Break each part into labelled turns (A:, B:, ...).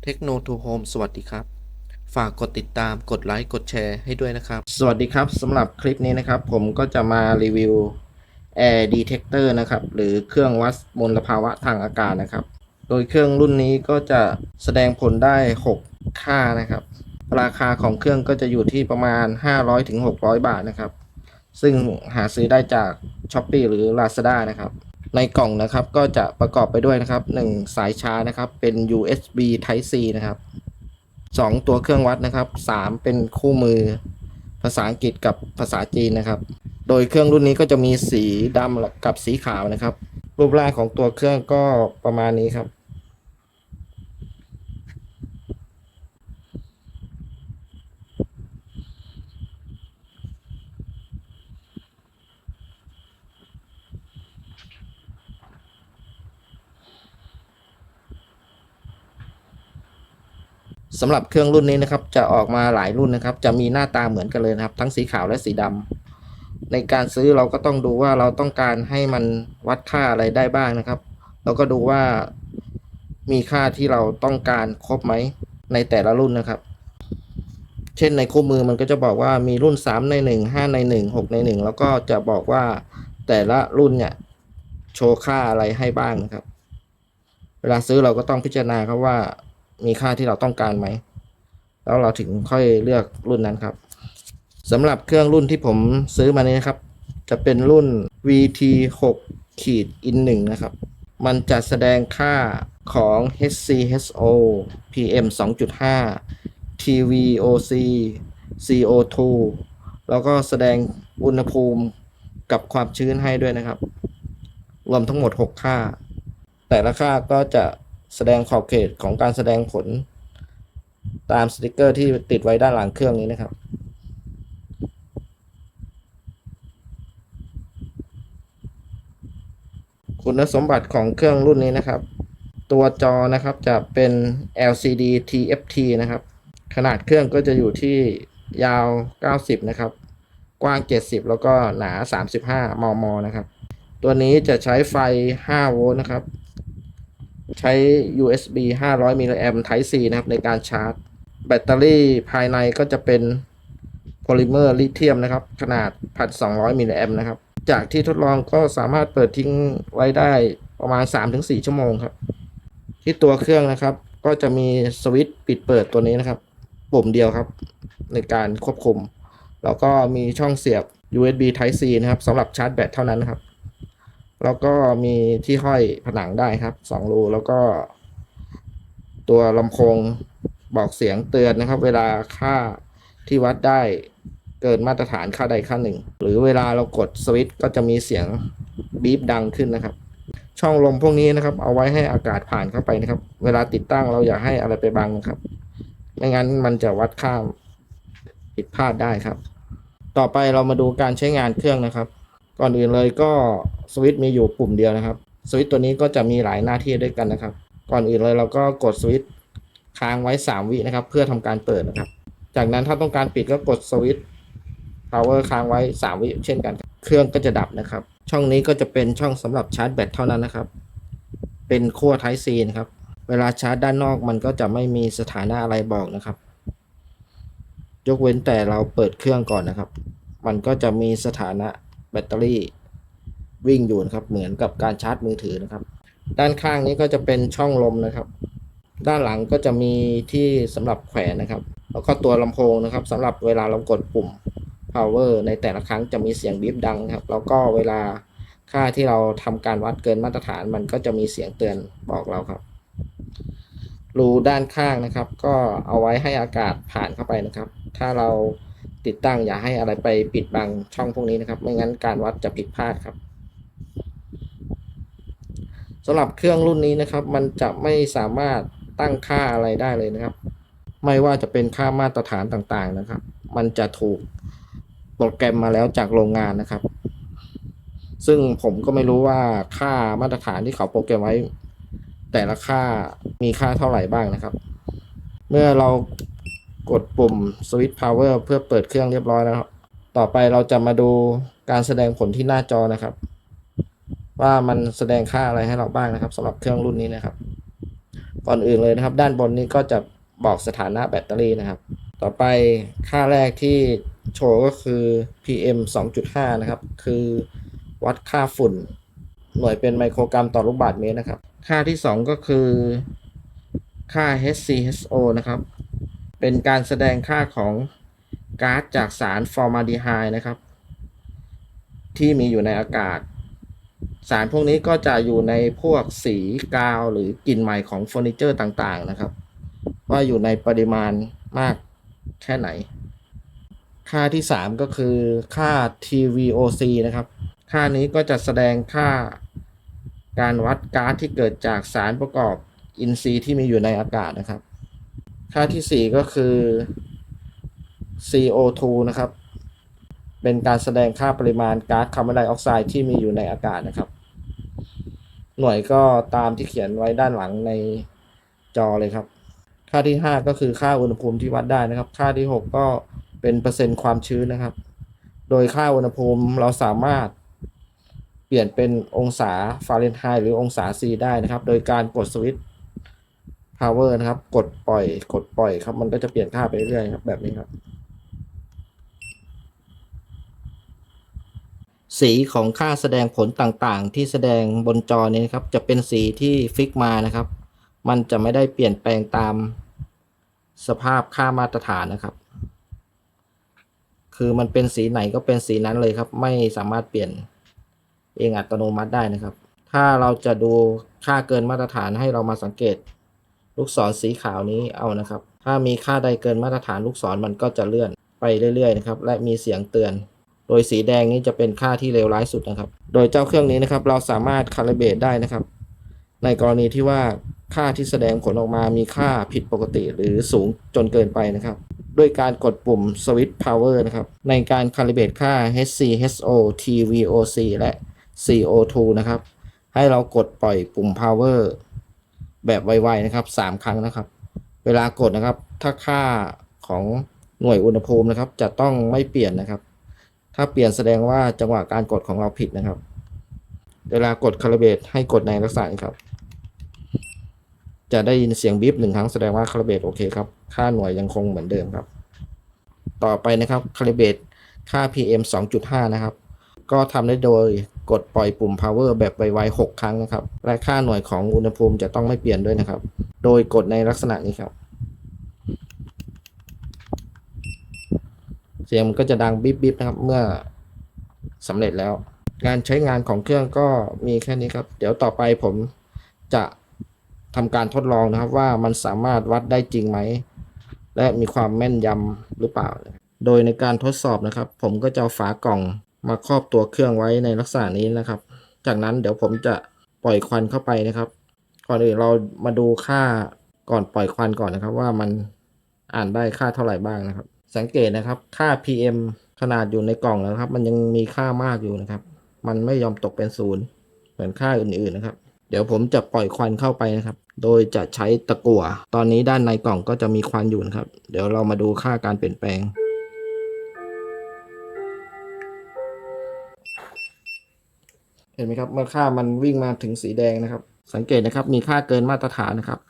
A: เทคโนโทโฮมสวัสดีครับฝากกดติดตามกดไลค์กดแชร์ให้ด้วยนะครับสวัสดีครับสำหรับคลิปนี้นะครับผมก็จะมารีวิว Air Detector นะครับหรือเครื่องวัดมลภาวะทางอากาศนะครับโดยเครื่องรุ่นนี้ก็จะแสดงผลได้6ค่านะครับราคาของเครื่องก็จะอยู่ที่ประมาณ 500-600 บาทนะครับซึ่งหาซื้อได้จาก Shopee หรือ Lazada นะครับในกล่องนะครับก็จะประกอบไปด้วยนะครับ1สายชาร์จนะครับเป็น USB Type C นะครับ2ตัวเครื่องวัดนะครับ3เป็นคู่มือภาษาอังกฤษกับภาษาจีนนะครับโดยเครื่องรุ่นนี้ก็จะมีสีดำกับสีขาวนะครับรูปร่างของตัวเครื่องก็ประมาณนี้ครับสำหรับเครื่องรุ่นนี้นะครับจะออกมาหลายรุ่นนะครับจะมีหน้าตาเหมือนกันเลยนะครับทั้งสีขาวและสีดำในการซื้อเราก็ต้องดูว่าเราต้องการให้มันวัดค่าอะไรได้บ้างนะครับเราก็ดูว่ามีค่าที่เราต้องการครบไหมในแต่ละรุ่นนะครับเช่นในคู่มือมันก็จะบอกว่ามีรุ่น3ใน1 5ใน1 6ใน1แล้วก็จะบอกว่าแต่ละรุ่นเนี่ยโชว์ค่าอะไรให้บ้างนะครับเวลาซื้อเราก็ต้องพิจารณาครับว่ามีค่าที่เราต้องการไหมแล้วเราถึงค่อยเลือกรุ่นนั้นครับสำหรับเครื่องรุ่นที่ผมซื้อมานี้นะครับจะเป็นรุ่น VT6-in 1นะครับมันจะแสดงค่าของ HCHO PM 2.5 TVOC CO2 แล้วก็แสดงอุณหภูมิกับความชื้นให้ด้วยนะครับรวมทั้งหมด6ค่าแต่ละค่าก็จะแสดงขอบเขตของการแสดงผลตามสติกเกอร์ที่ติดไว้ด้านหลังเครื่องนี้นะครับคุณสมบัติของเครื่องรุ่นนี้นะครับตัวจอนะครับจะเป็น LCD TFT นะครับขนาดเครื่องก็จะอยู่ที่ยาว90นะครับกว้าง70แล้วก็หนา35 มมนะครับตัวนี้จะใช้ไฟ5โวลต์นะครับใช้ USB 500 มิลลิแอมป์ Type C นะครับในการชาร์จแบตเตอรี่ภายในก็จะเป็นโพลิเมอร์ลิเธียมนะครับขนาด 1,200 มิลลิแอมป์นะครับจากที่ทดลองก็สามารถเปิดทิ้งไว้ได้ประมาณ 3-4 ชั่วโมงครับที่ตัวเครื่องนะครับก็จะมีสวิตช์ปิดเปิดตัวนี้นะครับปุ่มเดียวครับในการควบคุมแล้วก็มีช่องเสียบ USB Type C นะครับสำหรับชาร์จแบตเท่านั้นนะครับแล้วก็มีที่ห้อยผนังได้ครับ2รูแล้วก็ตัวลำโพงบอกเสียงเตือนนะครับเวลาค่าที่วัดได้เกินมาตรฐานค่าใดค่าหนึ่งหรือเวลาเรากดสวิตช์ก็จะมีเสียงบีบดังขึ้นนะครับช่องลมพวกนี้นะครับเอาไว้ให้อากาศผ่านเข้าไปนะครับเวลาติดตั้งเราอย่าให้อะไรไปบังนะครับไม่งั้นมันจะวัดค่าผิดพลาดได้ครับต่อไปเรามาดูการใช้งานเครื่องนะครับก่อนอื่นเลยก็สวิตช์มีอยู่ปุ่มเดียวนะครับสวิตช์ตัวนี้ก็จะมีหลายหน้าที่ด้วยกันนะครับก่อนอื่นเลยเราก็กดสวิตช์ค้างไว้3วินะครับเพื่อทำการเปิดนะครับจากนั้นถ้าต้องการปิดก็กดสวิตช์ power ค้างไว้3วิเช่นกันเครื่องก็จะดับนะครับช่องนี้ก็จะเป็นช่องสำหรับชาร์จแบตเท่านั้นนะครับเป็นขั้ว Type C นะครับเวลาชาร์จด้านนอกมันก็จะไม่มีสถานะอะไรบอกนะครับยกเว้นแต่เราเปิดเครื่องก่อนนะครับมันก็จะมีสถานะแบตเตอรี่วิ่งอยู่นะครับเหมือนกับการชาร์จมือถือนะครับด้านข้างนี้ก็จะเป็นช่องลมนะครับด้านหลังก็จะมีที่สำหรับแขวนนะครับแล้วก็ตัวลำโพงนะครับสำหรับเวลาเรากดปุ่ม power ในแต่ละครั้งจะมีเสียงบีบดังครับแล้วก็เวลาค่าที่เราทำการวัดเกินมาตรฐานมันก็จะมีเสียงเตือนบอกเราครับรูด้านข้างนะครับก็เอาไว้ให้อากาศผ่านเข้าไปนะครับถ้าเราติดตั้งอย่าให้อะไรไปปิดบังช่องพวกนี้นะครับไม่งั้นการวัดจะผิดพลาดครับสำหรับเครื่องรุ่นนี้นะครับมันจะไม่สามารถตั้งค่าอะไรได้เลยนะครับไม่ว่าจะเป็นค่ามาตรฐานต่างๆนะครับมันจะถูกโปรแกรมมาแล้วจากโรงงานนะครับซึ่งผมก็ไม่รู้ว่าค่ามาตรฐานที่เขาโปรแกรมไว้แต่ละค่ามีค่าเท่าไหร่บ้างนะครับเมื่อเรากดปุ่ม Switch Power เพื่อเปิดเครื่องเรียบร้อยแล้วต่อไปเราจะมาดูการแสดงผลที่หน้าจอนะครับว่ามันแสดงค่าอะไรให้เราบ้างนะครับสำหรับเครื่องรุ่นนี้นะครับ ก่อนอื่นเลยนะครับด้านบนนี้ก็จะบอกสถานะแบตเตอรี่นะครับต่อไปค่าแรกที่โชว์ก็คือ PM 2.5 นะครับคือวัดค่าฝุ่นหน่วยเป็นไมโครกรัมต่อลูกบาศก์เมตรนะครับค่าที่ 2 ก็คือค่า HCHO นะครับเป็นการแสดงค่าของก๊าซจากสารฟอร์มาลดีไฮด์นะครับที่มีอยู่ในอากาศสารพวกนี้ก็จะอยู่ในพวกสีกาวหรือกลิ่นใหม่ของเฟอร์นิเจอร์ต่างๆนะครับว่าอยู่ในปริมาณมากแค่ไหนค่าที่ 3 ก็คือค่า TVOC นะครับค่านี้ก็จะแสดงค่าการวัดก๊าซที่เกิดจากสารประกอบอินทรีย์ที่มีอยู่ในอากาศนะครับค่าที่ 4 ก็คือ CO2 นะครับเป็นการแสดงค่าปริมาณก๊าซคาร์บอนไดออกไซด์ที่มีอยู่ในอากาศนะครับหน่วยก็ตามที่เขียนไว้ด้านหลังในจอเลยครับค่าที่ 5 ก็คือค่าอุณหภูมิที่วัดได้นะครับค่าที่ 6 ก็เป็นเปอร์เซ็นต์ความชื้นนะครับโดยค่าอุณหภูมิเราสามารถเปลี่ยนเป็นองศาฟาเรนไฮต์หรือองศาซีได้นะครับโดยการกดสวิตช์ power นะครับกดปล่อยครับมันก็จะเปลี่ยนค่าไปเรื่อยๆครับแบบนี้ครับสีของค่าแสดงผลต่างๆที่แสดงบนจอนี้นะครับจะเป็นสีที่ฟิกมานะครับมันจะไม่ได้เปลี่ยนแปลงตามสภาพค่ามาตรฐานนะครับคือมันเป็นสีไหนก็เป็นสีนั้นเลยครับไม่สามารถเปลี่ยนเองอัตโนมัติได้นะครับถ้าเราจะดูค่าเกินมาตรฐานให้เรามาสังเกตลูกศรสีขาวนี้เอานะครับถ้ามีค่าใดเกินมาตรฐานลูกศรมันก็จะเลื่อนไปเรื่อยๆนะครับและมีเสียงเตือนโดยสีแดงนี้จะเป็นค่าที่เลวร้ายสุดนะครับโดยเจ้าเครื่องนี้นะครับเราสามารถคาลิเบรตได้นะครับในกรณีที่ว่าค่าที่แสดงผลออกมามีค่าผิดปกติหรือสูงจนเกินไปนะครับด้วยการกดปุ่ม Switch Power นะครับในการคาลิเบรตค่า HCHO TVOC และ CO2 นะครับให้เรากดปล่อยปุ่ม Power แบบไวๆนะครับ3 ครั้งนะครับเวลากดนะครับถ้าค่าของหน่วยอุณหภูมินะครับจะต้องไม่เปลี่ยนนะครับถ้าเปลี่ยนแสดงว่าจังหวะการกดของเราผิดนะครับเวลากดคาลิเบรตให้กดในลักษณะนี้ครับจะได้ยินเสียงบีบ1 ครั้งแสดงว่าคาลิเบรตโอเคครับค่าหน่วยยังคงเหมือนเดิมครับต่อไปนะครับคาลิเบรตค่า PM 2.5 นะครับก็ทำได้โดยกดปล่อยปุ่ม power แบบไวๆ6 ครั้งนะครับและค่าหน่วยของอุณหภูมิจะต้องไม่เปลี่ยนด้วยนะครับโดยกดในลักษณะนี้ครับเสียงมันก็จะดังบิ๊บๆนะครับเมื่อสำเร็จแล้วการใช้งานของเครื่องก็มีแค่นี้ครับเดี๋ยวต่อไปผมจะทำการทดลองนะครับว่ามันสามารถวัดได้จริงไหมและมีความแม่นยำหรือเปล่าโดยในการทดสอบนะครับผมก็จะเอาฝากล่องมาครอบตัวเครื่องไว้ในลักษณะนี้นะครับจากนั้นเดี๋ยวผมจะปล่อยควันเข้าไปนะครับก่อนอื่นเรามาดูค่าก่อนปล่อยควันก่อนนะครับว่ามันอ่านได้ค่าเท่าไหร่บ้างนะครับสังเกตนะครับค่า PM ขนาดอยู่ในกล่องแล้วครับมันยังมีค่ามากอยู่นะครับมันไม่ยอมตกเป็นศูนย์เหมือนค่าอื่นๆนะครับเดี๋ยวผมจะปล่อยควันเข้าไปนะครับโดยจะใช้ตะกั่วตอนนี้ด้านในกล่องก็จะมีควันอยู่นะครับเดี๋ยวเรามาดูค่าการเปลี่ยนแปลงเห็นไหมครับเมื่อค่ามันวิ่งมาถึงสีแดงนะครับสังเกตนะครับมีค่าเกินมาตรฐานนะครับ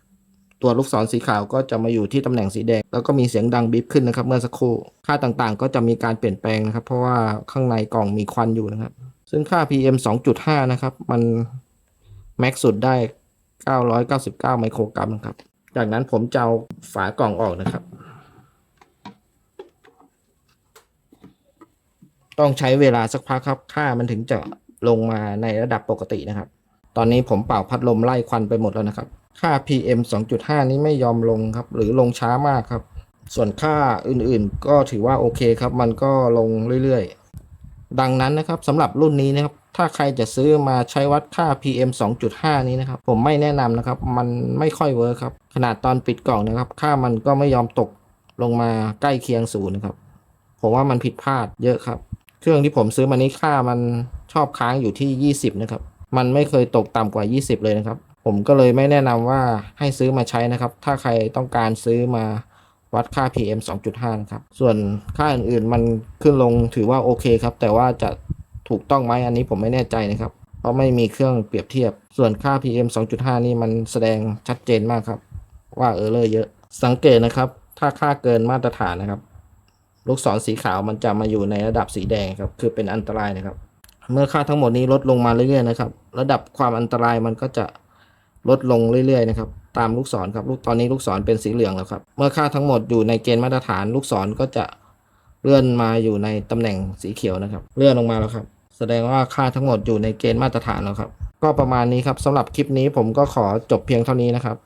A: ตัวลูกศรสีขาวก็จะมาอยู่ที่ตำแหน่งสีแดงแล้วก็มีเสียงดังบีบขึ้นนะครับเมื่อสักครู่ค่าต่างๆก็จะมีการเปลี่ยนแปลงนะครับเพราะว่าข้างในกล่องมีควันอยู่นะครับซึ่งค่า PM 2.5 นะครับมันแม็กซ์สุดได้999 ไมโครกรัมนะครับจากนั้นผมจะเอาฝากล่องออกนะครับต้องใช้เวลาสักพักครับค่ามันถึงจะลงมาในระดับปกตินะครับตอนนี้ผมเป่าพัดลมไล่ควันไปหมดแล้วนะครับค่า PM 2.5 นี้ไม่ยอมลงครับหรือลงช้ามากครับส่วนค่าอื่นๆก็ถือว่าโอเคครับมันก็ลงเรื่อยๆดังนั้นนะครับสำหรับรุ่นนี้นะครับถ้าใครจะซื้อมาใช้วัดค่า PM 2.5 นี้นะครับผมไม่แนะนำนะครับมันไม่ค่อยเวิร์คครับขนาดตอนปิดกล่องนะครับค่ามันก็ไม่ยอมตกลงมาใกล้เคียงศูนย์นะครับผมว่ามันผิดพลาดเยอะครับเครื่องที่ผมซื้อมานี้ค่ามันชอบค้างอยู่ที่20นะครับมันไม่เคยตกต่ำกว่า20เลยนะครับผมก็เลยไม่แนะนำว่าให้ซื้อมาใช้นะครับถ้าใครต้องการซื้อมาวัดค่า PM 2.5 นะครับส่วนค่าอื่นๆมันขึ้นลงถือว่าโอเคครับแต่ว่าจะถูกต้องไหมอันนี้ผมไม่แน่ใจนะครับเพราะไม่มีเครื่องเปรียบเทียบส่วนค่า PM 2.5 นี่มันแสดงชัดเจนมากครับ ว่าเออร์เลอร์เยอะสังเกตนะครับถ้าค่าเกินมาตรฐานนะครับลูกศรสีขาวมันจะมาอยู่ในระดับสีแดงครับคือเป็นอันตรายนะครับเมื่อค่าทั้งหมดนี้ลดลงมาเรื่อยๆนะครับระดับความอันตรายมันก็จะลดลงเรื่อยๆนะครับตามลูกศรครับตอนนี้ลูกศรเป็นสีเหลืองแล้วครับเมื่อค่าทั้งหมดอยู่ในเกณฑ์มาตรฐานลูกศรก็จะเลื่อนมาอยู่ในตำแหน่งสีเขียวนะครับเลื่อนลงมาแล้วครับแสดงว่าค่าทั้งหมดอยู่ในเกณฑ์มาตรฐานแล้วครับก็ประมาณนี้ครับสำหรับคลิปนี้ผมก็ขอจบเพียงเท่านี้นะครับ